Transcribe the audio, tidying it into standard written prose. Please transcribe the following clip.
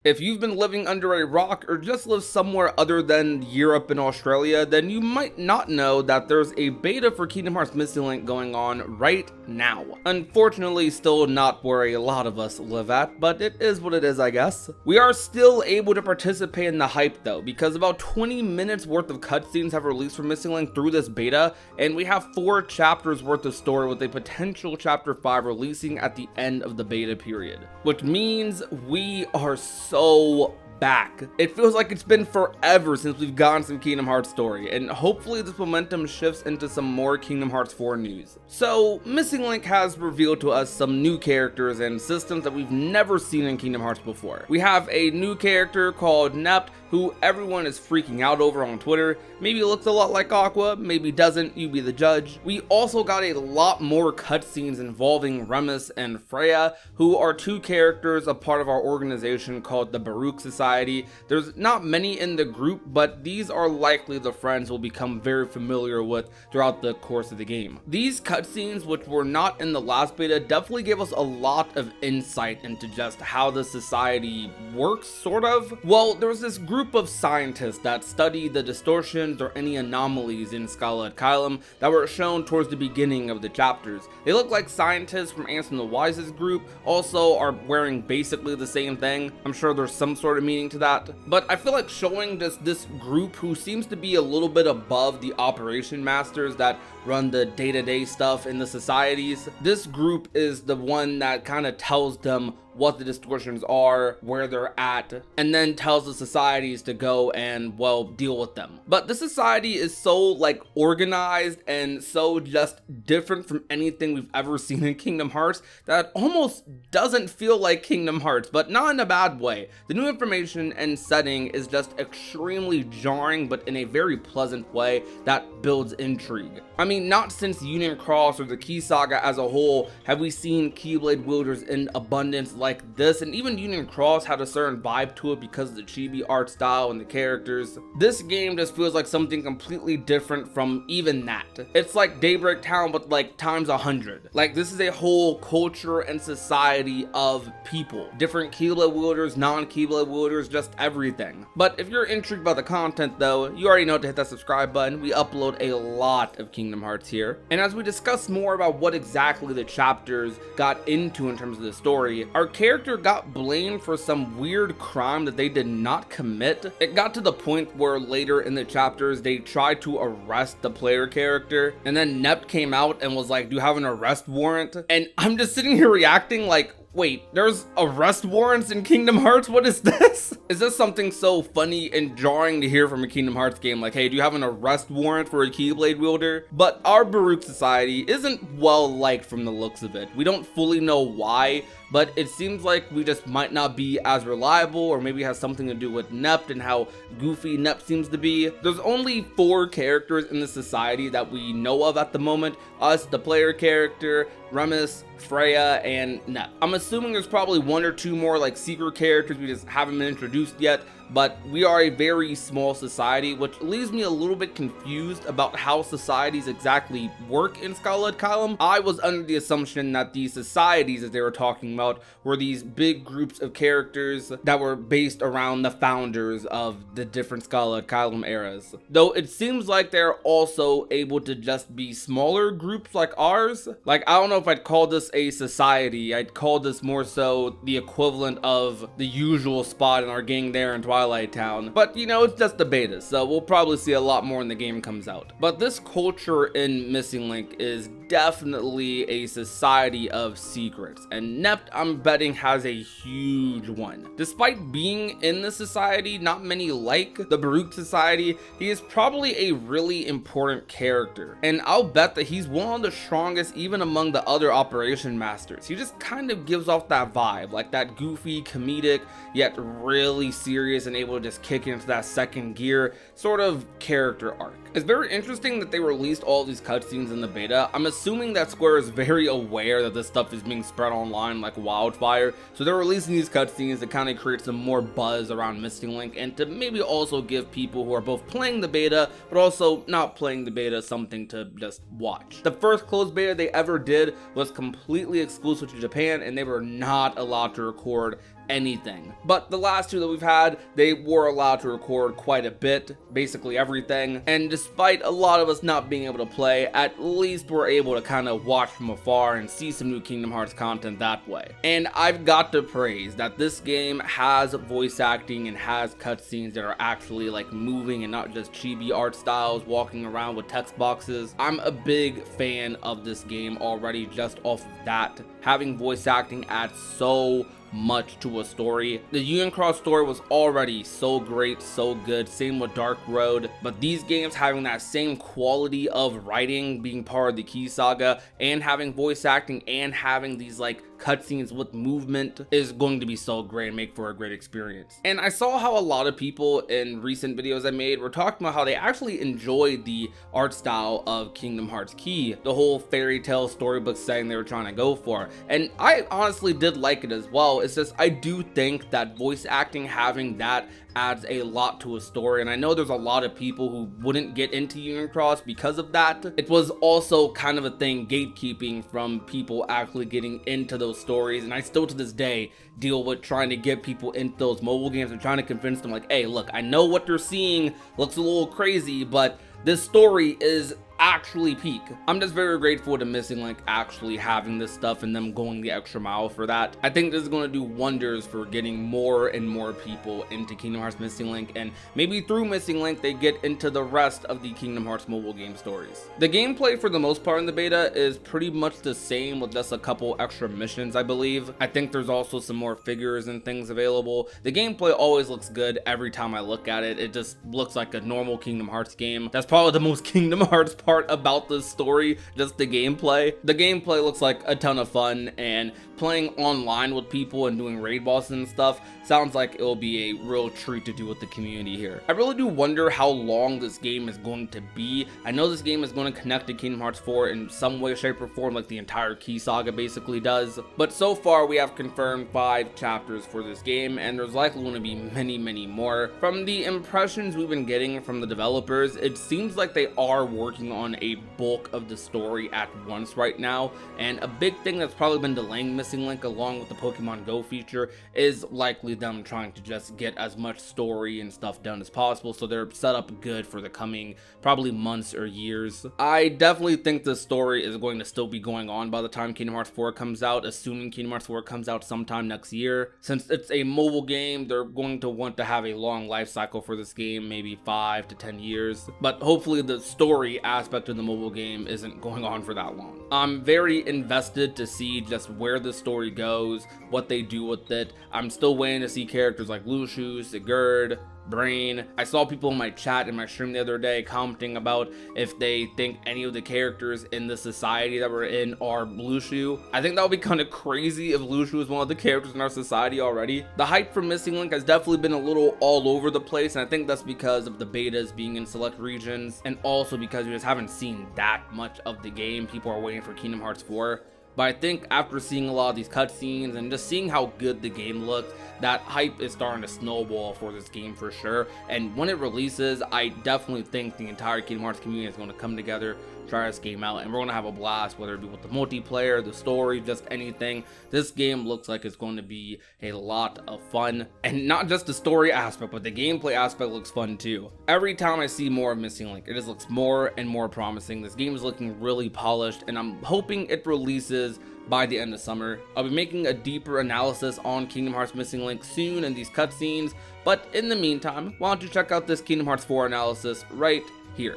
If you've been living under a rock or just live somewhere other than Europe and Australia, then you might not know that there's a beta for Kingdom Hearts Missing Link going on right now. Unfortunately, still not where a lot of us live at, but it is what it is, I guess. We are still able to participate in the hype though, because about 20 minutes worth of cutscenes have released for Missing Link through this beta, and we have 4 chapters worth of story with a potential chapter 5 releasing at the end of the beta period. Which means we are so back. It feels like it's been forever since we've gotten some Kingdom Hearts story, and hopefully this momentum shifts into some more Kingdom Hearts 4 news. So, Missing Link has revealed to us some new characters and systems that we've never seen in Kingdom Hearts before. We have a new character called Nept, who everyone is freaking out over on Twitter. Maybe looks a lot like Aqua, maybe doesn't, you be the judge. We also got a lot more cutscenes involving Remus and Freya, who are 2 characters a part of our organization called the Baruch Society. There's not many in the group, but these are likely the friends we'll become very familiar with throughout the course of the game. These cutscenes, which were not in the last beta, definitely gave us a lot of insight into just how the society works, sort of. Well, there was this group of scientists that study the distortions or any anomalies in Scarlet Kylum that were shown towards the beginning of the chapters. They look like scientists from Ansem the Wise's group, also are wearing basically the same thing. I'm sure there's some sort of meaning to that, but I feel like showing just this group who seems to be a little bit above the operation masters that run the day-to-day stuff in the societies. This group is the one that kind of tells them what the distortions are, where they're at, and then tells the societies to go and, well, deal with them. But the society is so like organized and so just different from anything we've ever seen in Kingdom Hearts that it almost doesn't feel like Kingdom Hearts, but not in a bad way. The new information and setting is just extremely jarring, but in a very pleasant way that builds intrigue. I mean, not since Union Cross or the Key Saga as a whole have we seen Keyblade wielders in abundance like this, and even Union Cross had a certain vibe to it because of the chibi art style and the characters. This game just feels like something completely different from even that. It's like Daybreak Town, but like times 100. Like, this is a whole culture and society of people. Different Keyblade wielders, non-Keyblade wielders, just everything. But if you're intrigued by the content though, you already know to hit that subscribe button. We upload a lot of Kingdom Hearts here. And as we discuss more about what exactly the chapters got into in terms of the story, our character got blamed for some weird crime that they did not commit. It got to the point where later in the chapters they tried to arrest the player character, and then Nept came out and was like, "Do you have an arrest warrant?" And I'm just sitting here reacting like, wait, there's arrest warrants in Kingdom Hearts? What is this? Is this something so funny and jarring to hear from a Kingdom Hearts game? Like, hey, do you have an arrest warrant for a Keyblade wielder? But our Baruch Society isn't well liked from the looks of it. We don't fully know why, but it seems like we just might not be as reliable, or maybe it has something to do with Nept and how goofy Nept seems to be. There's only 4 characters in the society that we know of at the moment. Us, the player character, Remus, Freya, and Nept. I'm assuming there's probably 1 or 2 more like secret characters we just haven't been introduced yet, but we are a very small society, which leaves me a little bit confused about how societies exactly work in Scarlet Kylum. I was under the assumption that these societies that they were talking about were these big groups of characters that were based around the founders of the different Scarlet Kylum eras. Though it seems like they're also able to just be smaller groups like ours. Like, I don't know if I'd call this a society. I'd call this more so the equivalent of the usual spot in our gang there in Twilight Town. But you know, it's just the beta, so we'll probably see a lot more when the game comes out. But this culture in Missing Link is definitely a society of secrets, and Nept, I'm betting, has a huge one. Despite being in the society not many like the Baruch Society, he is probably a really important character, and I'll bet that he's one of the strongest even among the other operation masters. He just kind of gives off that vibe, like that goofy, comedic, yet really serious and able to just kick into that second gear sort of character arc. It's very interesting that they released all of these cutscenes in the beta. I'm assuming that Square is very aware that this stuff is being spread online like wildfire, so they're releasing these cutscenes to kind of create some more buzz around Missing Link, and to maybe also give people who are both playing the beta but also not playing the beta something to just watch. The first closed beta they ever did was completely exclusive to Japan, and they were not allowed to record anything. But the last two that we've had, they were allowed to record quite a bit, basically everything, and despite a lot of us not being able to play, at least we're able to kind of watch from afar and see some new Kingdom Hearts content that way. And I've got to praise that this game has voice acting and has cutscenes that are actually like moving and not just chibi art styles walking around with text boxes. I'm a big fan of this game already just off of that. Having voice acting adds so much to a story. The Union Cross story was already so great, so good, same with Dark Road, but these games having that same quality of writing, being part of the Key Saga, and having voice acting and having these like cutscenes with movement is going to be so great and make for a great experience. And I saw how a lot of people in recent videos I made were talking about how they actually enjoyed the art style of Kingdom Hearts Key, the whole fairy tale storybook setting they were trying to go for, and I honestly did like it as well. It's just I do think that voice acting, having that adds a lot to a story, and I know there's a lot of people who wouldn't get into Union Cross because of that. It was also kind of a thing, gatekeeping from people actually getting into those stories, and I still to this day deal with trying to get people into those mobile games and trying to convince them like, hey look, I know what they're seeing looks a little crazy, but this story is actually peak. I'm just very grateful to Missing Link actually having this stuff and them going the extra mile for that. I think this is going to do wonders for getting more and more people into Kingdom Hearts Missing Link, and maybe through Missing Link they get into the rest of the Kingdom Hearts mobile game stories. The gameplay for the most part in the beta is pretty much the same with just a couple extra missions, I believe. I think there's also some more figures and things available. The gameplay always looks good every time I look at it. It just looks like a normal Kingdom Hearts game. That's probably the most Kingdom Hearts part about this story, just the gameplay. The gameplay looks like a ton of fun, and playing online with people and doing raid bosses and stuff sounds like it'll be a real treat to do with the community here. I really do wonder how long this game is going to be. I know this game is going to connect to Kingdom Hearts 4 in some way, shape, or form, like the entire Key Saga basically does, but so far we have confirmed 5 chapters for this game, and there's likely going to be many more. From the impressions we've been getting from the developers, it seems like they are working on a bulk of the story at once right now, and a big thing that's probably been delaying Missing Link along with the Pokemon Go feature is likely them trying to just get as much story and stuff done as possible, so they're set up good for the coming probably months or years. I definitely think the story is going to still be going on by the time Kingdom Hearts 4 comes out, assuming Kingdom Hearts 4 comes out sometime next year. Since it's a mobile game, they're going to want to have a long life cycle for this game, maybe 5 to 10 years, but hopefully the story aspect of the mobile game isn't going on for that long. I'm very invested to see just where the story goes, what they do with it. I'm still waiting to see characters like Lushu, Sigurd, Brain. I saw people in my chat in my stream the other day commenting about if they think any of the characters in the society that we're in are Lushu. I think that would be kind of crazy if Lushu is one of the characters in our society already. The hype for Missing Link has definitely been a little all over the place, and I think that's because of the betas being in select regions, and also because we just haven't seen that much of the game. People are waiting for Kingdom Hearts 4. But I think after seeing a lot of these cutscenes and just seeing how good the game looks, that hype is starting to snowball for this game for sure. And when it releases, I definitely think the entire Kingdom Hearts community is going to come together, try this game out, and we're going to have a blast, whether it be with the multiplayer, the story, just anything. This game looks like it's going to be a lot of fun, and not just the story aspect, but the gameplay aspect looks fun too. Every time I see more of Missing Link, it just looks more and more promising. This game is looking really polished, and I'm hoping it releases by the end of summer. I'll be making a deeper analysis on Kingdom Hearts Missing Link soon and these cutscenes, but in the meantime, why don't you check out this Kingdom Hearts 4 analysis right here.